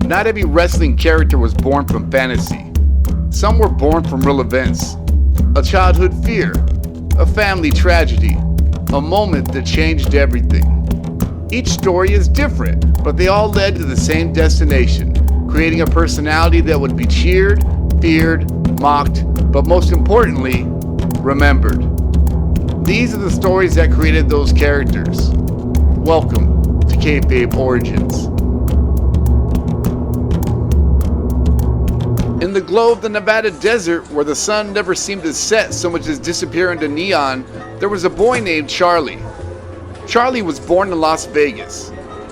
Not every wrestling character was born from fantasy. Some were born from real events. A childhood fear, a family tragedy, a moment that changed everything. Each story is different, but they all led to the same destination, creating a personality that would be cheered, feared, mocked, but most importantly, remembered. These are the stories that created those characters. Welcome to Kayfabe Origins. In the glow of the Nevada desert, where the sun never seemed to set so much as disappear into neon, there was a boy named Charlie. Charlie was born in Las Vegas.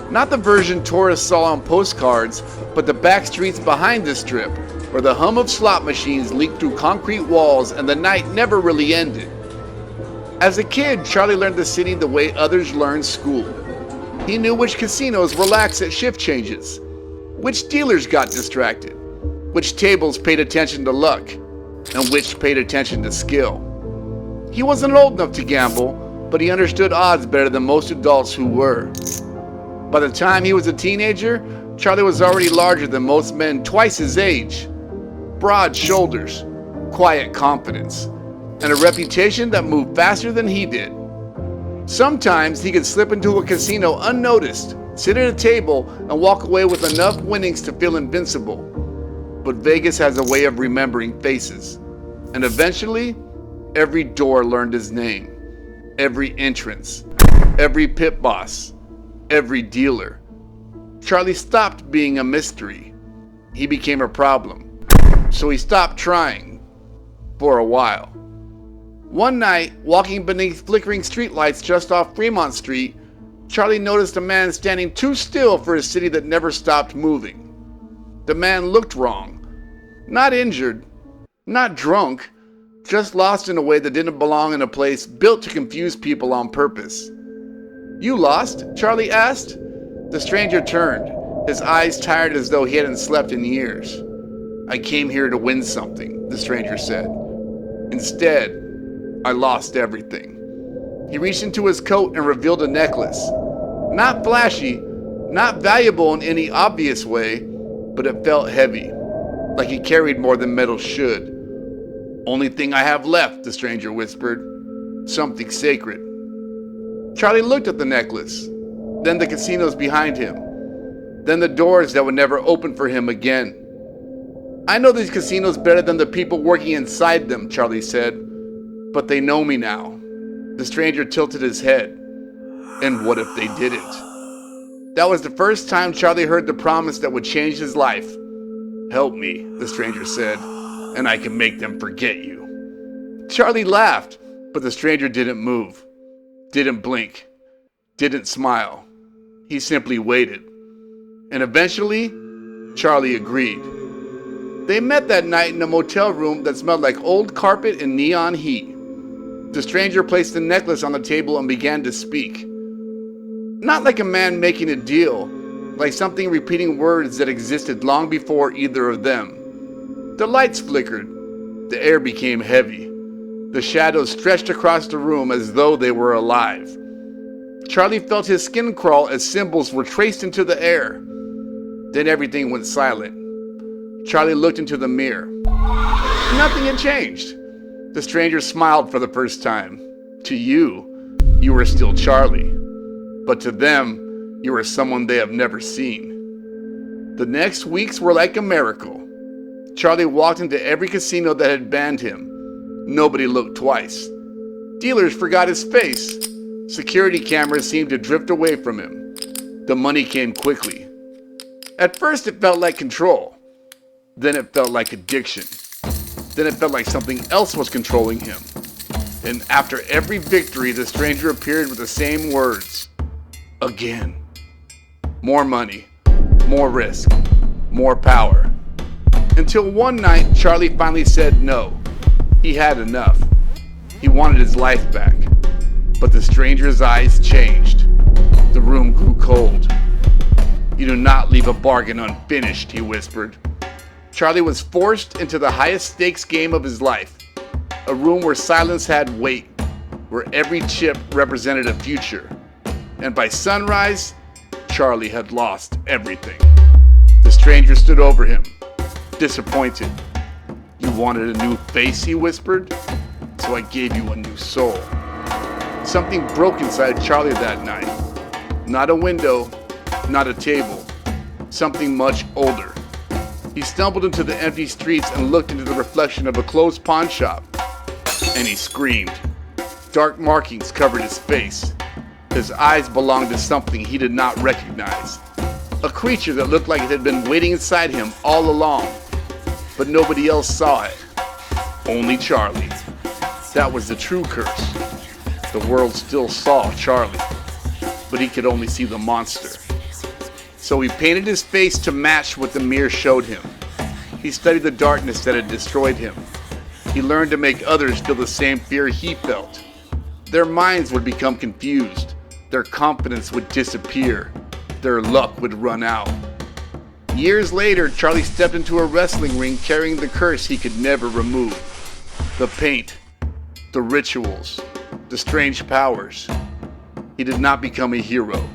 Not the version tourists saw on postcards, but the back streets behind the strip, where the hum of slot machines leaked through concrete walls and the night never really ended. As a kid, Charlie learned the city the way others learned school. He knew which casinos relaxed at shift changes, which dealers got distracted, which tables paid attention to luck, and which paid attention to skill. He wasn't old enough to gamble, but he understood odds better than most adults who were. By the time he was a teenager, Charlie was already larger than most men twice his age. Broad shoulders, quiet confidence, and a reputation that moved faster than he did. Sometimes he could slip into a casino unnoticed, sit at a table, and walk away with enough winnings to feel invincible. But Vegas has a way of remembering faces, and eventually, every door learned his name, every entrance, every pit boss, every dealer. Charlie stopped being a mystery. He became a problem. So he stopped trying, for a while. One night, walking beneath flickering streetlights just off Fremont Street, Charlie noticed a man standing too still for a city that never stopped moving. The man looked wrong. Not injured, not drunk, just lost in a way that didn't belong in a place built to confuse people on purpose. "You lost?" Charlie asked. The stranger turned, his eyes tired as though he hadn't slept in years. "I came here to win something," the stranger said. "Instead, I lost everything." He reached into his coat and revealed a necklace. Not flashy, not valuable in any obvious way, but it felt heavy, like it carried more than metal should. "Only thing I have left," the stranger whispered. "Something sacred." Charlie looked at the necklace, then the casinos behind him, then the doors that would never open for him again. "I know these casinos better than the people working inside them," Charlie said. "But they know me now." The stranger tilted his head. "And what if they didn't?" That was the first time Charlie heard the promise that would change his life. "Help me," the stranger said, "and I can make them forget you." Charlie laughed, but the stranger didn't move, didn't blink, didn't smile. He simply waited. And eventually, Charlie agreed. They met that night in a motel room that smelled like old carpet and neon heat. The stranger placed the necklace on the table and began to speak. Not like a man making a deal, like something repeating words that existed long before either of them. The lights flickered. The air became heavy. The shadows stretched across the room as though they were alive. Charlie felt his skin crawl as symbols were traced into the air. Then everything went silent. Charlie looked into the mirror. Nothing had changed. The stranger smiled for the first time. To you, you were still Charlie. But to them, you were someone they have never seen. The next weeks were like a miracle. Charlie walked into every casino that had banned him. Nobody looked twice. Dealers forgot his face. Security cameras seemed to drift away from him. The money came quickly. At first it felt like control. Then it felt like addiction. Then it felt like something else was controlling him. And after every victory, the stranger appeared with the same words. Again. More money, more risk, more power. Until one night, Charlie finally said no. He had enough. He wanted his life back. But the stranger's eyes changed. The room grew cold. "You do not leave a bargain unfinished," he whispered. Charlie was forced into the highest stakes game of his life. A room where silence had weight, where every chip represented a future. And by sunrise, Charlie had lost everything. The stranger stood over him, disappointed. "You wanted a new face," he whispered, "so I gave you a new soul." Something broke inside Charlie that night. Not a window, not a table. Something much older. He stumbled into the empty streets and looked into the reflection of a closed pawn shop. And he screamed. Dark markings covered his face. His eyes belonged to something he did not recognize. A creature that looked like it had been waiting inside him all along. But nobody else saw it. Only Charlie. That was the true curse. The world still saw Charlie, but he could only see the monster. So he painted his face to match what the mirror showed him. He studied the darkness that had destroyed him. He learned to make others feel the same fear he felt. Their minds would become confused. Their confidence would disappear. Their luck would run out. Years later, Charlie stepped into a wrestling ring carrying the curse he could never remove. The paint, the rituals, the strange powers. He did not become a hero.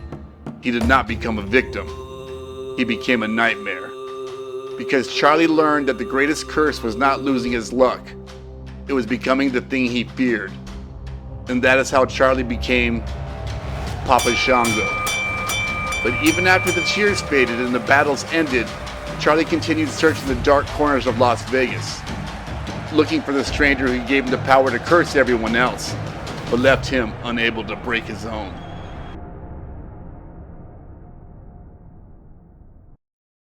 He did not become a victim. He became a nightmare. Because Charlie learned that the greatest curse was not losing his luck. It was becoming the thing he feared. And that is how Charlie became Papa Shango. But even after the cheers faded and the battles ended, Charlie continued searching the dark corners of Las Vegas, looking for the stranger who gave him the power to curse everyone else, but left him unable to break his own.